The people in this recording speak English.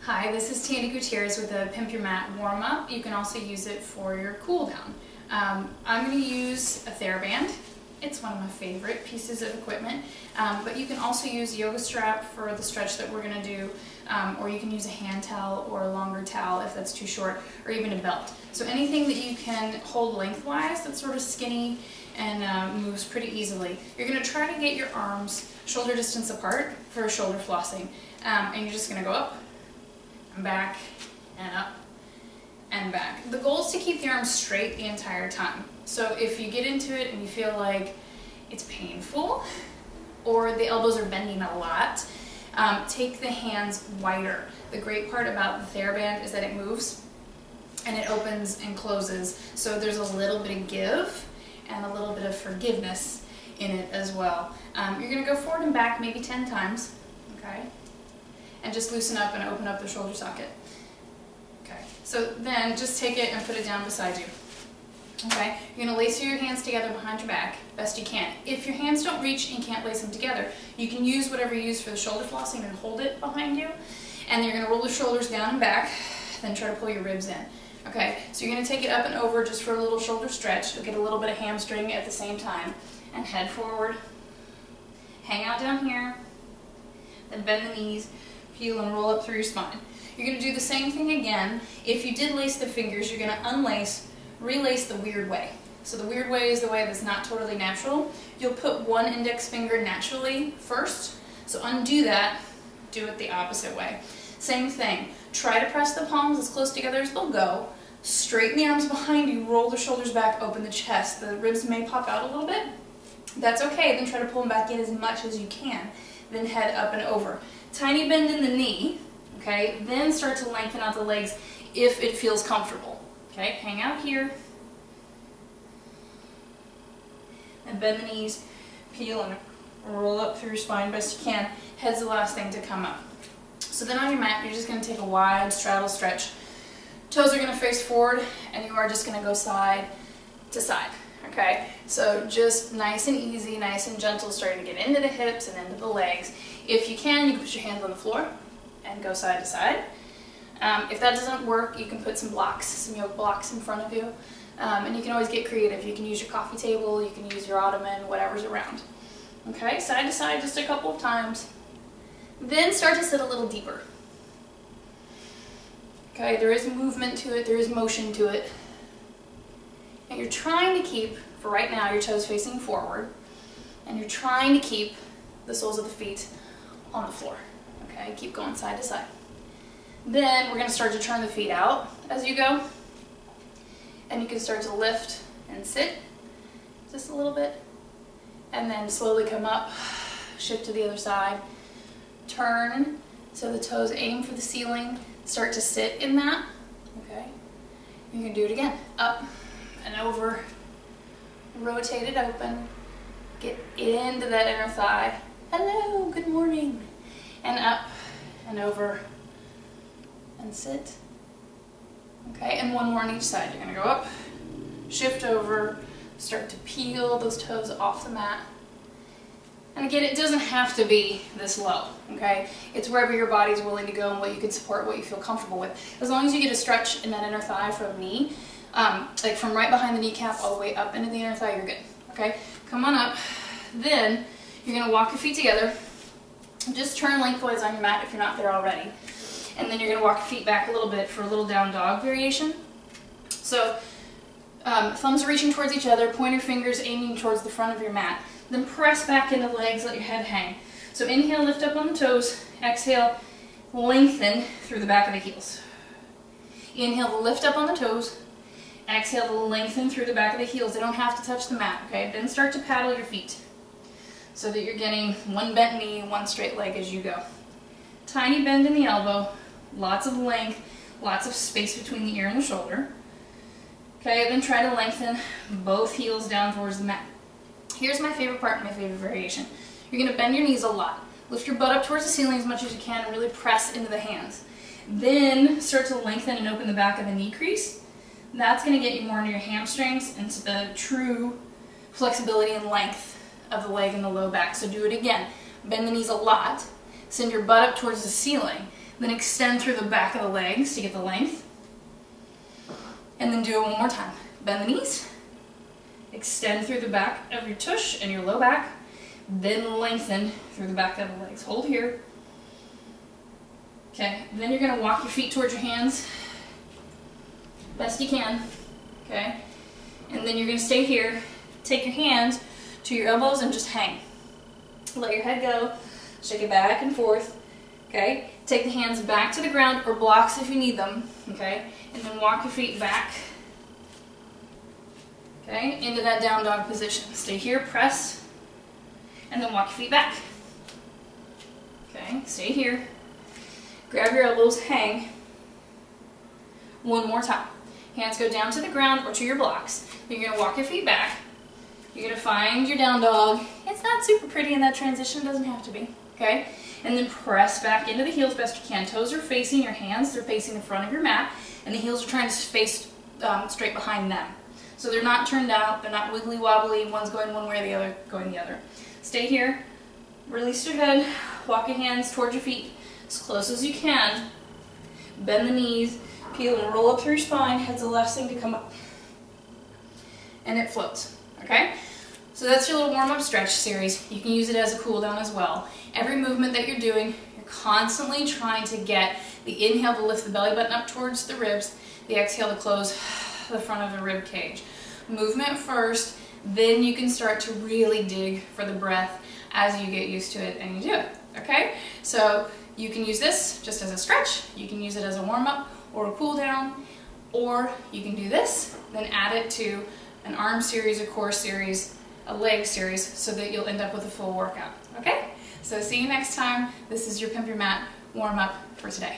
Hi, this is Tandy Gutierrez with a Pimp Your Mat warm-up. You can also use it for your cool down. I'm going to use a TheraBand. It's one of my favorite pieces of equipment, but you can also use a yoga strap for the stretch that we're going to do, or you can use a hand towel or a longer towel if that's too short, or even a belt. So anything that you can hold lengthwise that's sort of skinny and moves pretty easily. You're going to try to get your arms shoulder distance apart for shoulder flossing, and you're just going to go up and back and up and back. The goal is to keep the arms straight the entire time. So if you get into it and you feel like it's painful or the elbows are bending a lot, take the hands wider. The great part about the TheraBand is that it moves and it opens and closes, so there's a little bit of give and a little bit of forgiveness in it as well. You're going to go forward and back maybe 10 times, okay? And just loosen up and open up the shoulder socket. Okay, so then just take it and put it down beside you. Okay, you're going to lace your hands together behind your back best you can. If your hands don't reach and you can't lace them together, you can use whatever you use for the shoulder flossing and hold it behind you. And you're going to roll the shoulders down and back, then try to pull your ribs in. Okay, so you're going to take it up and over just for a little shoulder stretch. You'll get a little bit of hamstring at the same time. And head forward. Hang out down here. Then bend the knees. Peel and roll up through your spine. You're going to do the same thing again. If you did lace the fingers, you're going to unlace, relace the weird way. So the weird way is the way that's not totally natural. You'll put one index finger naturally first. So undo that, do it the opposite way. Same thing. Try to press the palms as close together as they'll go. Straighten the arms behind you, roll the shoulders back, open the chest. The ribs may pop out a little bit. That's okay. Then try to pull them back in as much as you can. Then head up and over. Tiny bend in the knee, okay? Then start to lengthen out the legs if it feels comfortable, okay? Hang out here. And bend the knees, peel and roll up through your spine best you can. Head's the last thing to come up. So then on your mat, you're just going to take a wide straddle stretch. Toes are going to face forward, and you are just going to go side to side, okay? So just nice and easy, nice and gentle, starting to get into the hips and into the legs. If you can put your hands on the floor and go side to side. If that doesn't work, you can put some blocks, some yoke blocks in front of you. And you can always get creative. You can use your coffee table, you can use your ottoman, whatever's around. Okay, side to side just a couple of times. Then start to sit a little deeper. Okay, there is movement to it, there is motion to it. And you're trying to keep, for right now, your toes facing forward. And you're trying to keep the soles of the feet on the floor. Okay, keep going side to side. Then we're going to start to turn the feet out as you go. And you can start to lift and sit just a little bit. And then slowly come up, shift to the other side. Turn so the toes aim for the ceiling. Start to sit in that. Okay, you can do it again. Up and over. Rotate it open. Get into that inner thigh. Hello, good morning. And up and over and sit. Okay, and one more on each side. You're going to go up, shift over, start to peel those toes off the mat. And again, it doesn't have to be this low, okay? It's wherever your body's willing to go and what you can support, what you feel comfortable with. As long as you get a stretch in that inner thigh from knee, like from right behind the kneecap all the way up into the inner thigh, you're good, okay? Come on up. Then you're going to walk your feet together. Just turn lengthwise on your mat if you're not there already. And then you're going to walk your feet back a little bit for a little down dog variation. So thumbs are reaching towards each other, pointer fingers aiming towards the front of your mat. Then press back into the legs, let your head hang. So inhale, lift up on the toes. Exhale, lengthen through the back of the heels. Inhale, lift up on the toes. Exhale, lengthen through the back of the heels. They don't have to touch the mat, okay? Then start to paddle your feet so that you're getting one bent knee, one straight leg as you go. Tiny bend in the elbow, lots of length, lots of space between the ear and the shoulder. Okay, then try to lengthen both heels down towards the mat. Here's my favorite part, my favorite variation. You're going to bend your knees a lot. Lift your butt up towards the ceiling as much as you can and really press into the hands. Then start to lengthen and open the back of the knee crease. That's going to get you more into your hamstrings and to the true flexibility and length of the leg and the low back. So do it again. Bend the knees a lot. Send your butt up towards the ceiling. Then extend through the back of the legs to get the length. And then do it one more time. Bend the knees, extend through the back of your tush and your low back, then lengthen through the back of the legs. Hold here. Okay, then you're gonna walk your feet towards your hands, best you can, okay? And then you're gonna stay here, take your hands to your elbows and just hang. Let your head go, shake it back and forth, okay? Take the hands back to the ground or blocks if you need them, okay? And then walk your feet back, okay, into that down dog position. Stay here, press, and then walk your feet back. Okay, stay here. Grab your elbows, hang. One more time. Hands go down to the ground or to your blocks. You're going to walk your feet back. You're going to find your down dog. It's not super pretty in that transition, doesn't have to be, okay? And then press back into the heels best you can. Toes are facing your hands, they're facing the front of your mat, and the heels are trying to face straight behind them. So they're not turned out, they're not wiggly wobbly, one's going one way or the other going the other. Stay here, release your head, walk your hands towards your feet as close as you can. Bend the knees, peel and roll up through your spine, head's the last thing to come up. And it floats, okay? So that's your little warm-up stretch series. You can use it as a cool down as well. Every movement that you're doing, you're constantly trying to get the inhale to lift the belly button up towards the ribs, the exhale to close the front of the rib cage. Movement first, then you can start to really dig for the breath as you get used to it and you do it, okay? So you can use this just as a stretch, you can use it as a warm-up or a cool down, or you can do this, then add it to an arm series, a core series, a leg series, so that you'll end up with a full workout, okay? So see you next time. This is your Pimp Your Mat warm-up for today.